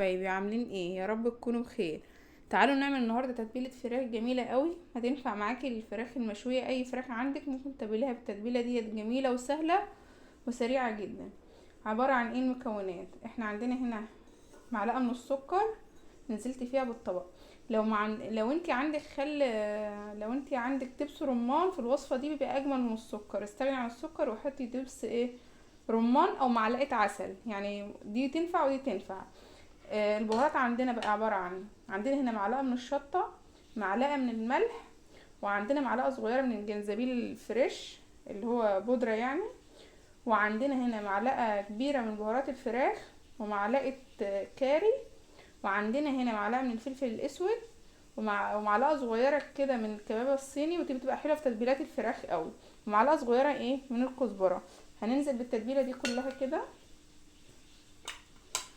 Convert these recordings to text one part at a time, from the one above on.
حبايبي عاملين ايه؟ يا رب تكونوا بخير. تعالوا نعمل النهارده تتبيله فراخ جميله قوي. هتنفع معاكي الفراخ المشويه، اي فراخ عندك ممكن تتبليها بالتتبيله ديت، جميله وسهله وسريعه جدا. عباره عن ايه المكونات؟ احنا عندنا هنا معلقه من السكر، نزلت فيها بالطبق. لو انت عندك لو انت عندك دبس رمان في الوصفه دي بيبقى اجمل من السكر. استغني عن السكر وحطي دبس رمان او معلقه عسل، يعني دي تنفع ودي تنفع. البهارات عندنا بقى عبارة عن، عندنا هنا معلقة من الشطة، معلقة من الملح، وعندنا معلقة صغيرة من الجنزبيل الفريش اللي هو بودرة يعني، وعندنا هنا معلقة كبيرة من بهارات الفراخ، ومعلقة كاري، وعندنا هنا معلقة من الفلفل الأسود، ومعلقة صغيرة كده من الكبابة الصيني، ودي بتبقى حلوة في تتبيلات الفراخ قوي، ومعلقة صغيرة من الكزبرة. هننزل بالتتبيلة دي كلها كده.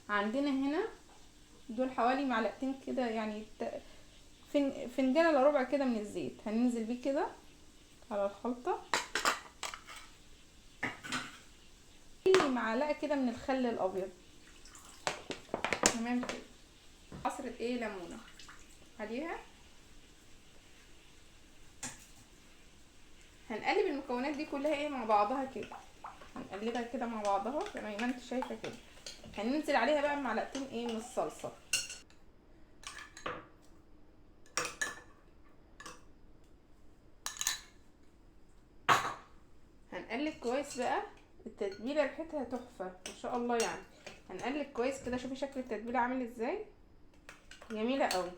عندنا هنا دول حوالي معلقتين كده، يعني فنجان الا ربع كده من الزيت، هننزل بيه كده على الخلطة. معلقة كده من الخل الابيض، تمام كده. عصرة ليمونة عليها. هنقلب المكونات دي كلها مع بعضها كده، هنقلبها كده مع بعضها زي ما انت شايفة كده. هننزل عليها بقى معلقتين من الصلصة. هنقلب كويس بقى. التتبيله ريحتها تحفه ما شاء الله يعني. هنقلب كويس كده. شوفي شكل التتبيله عامل ازاي، جميله قوي.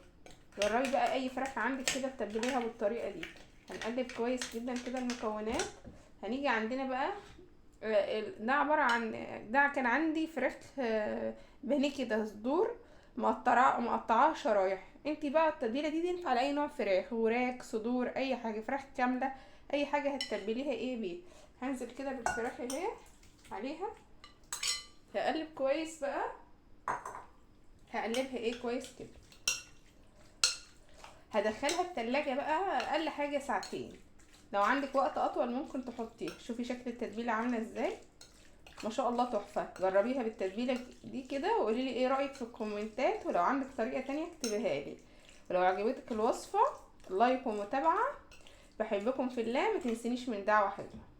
جربي بقى اي فراخ عندك كده تتبليها بالطريقه دي. هنقلب كويس جدا كده المكونات. هنيجي عندنا بقى ده عباره عن، ده كان عندي فراخ بانيه كده صدور مقطعاها شرايح. انتي بقى التتبيله دي تنفع لاي نوع فراخ، وراك، صدور، اي حاجه، فراخ كامله، اي حاجه هتتبليها بيه. هنزل كده بالفراخ اهي عليها. هقلب كويس بقى، هقلبها كويس كده. هدخلها التلاجة بقى اقل حاجه ساعتين. لو عندك وقت اطول ممكن تحطيه. شوفي شكل التتبيله عامله ازاي، ما شاء الله تحفه. جربيها بالتتبيله دي كده وقولي لي ايه رايك في الكومنتات، ولو عندك طريقه تانية اكتبيها لي. ولو عجبتك الوصفه لايك ومتابعه. بحبكم في الله، ما تنسينيش من دعوه حلوه.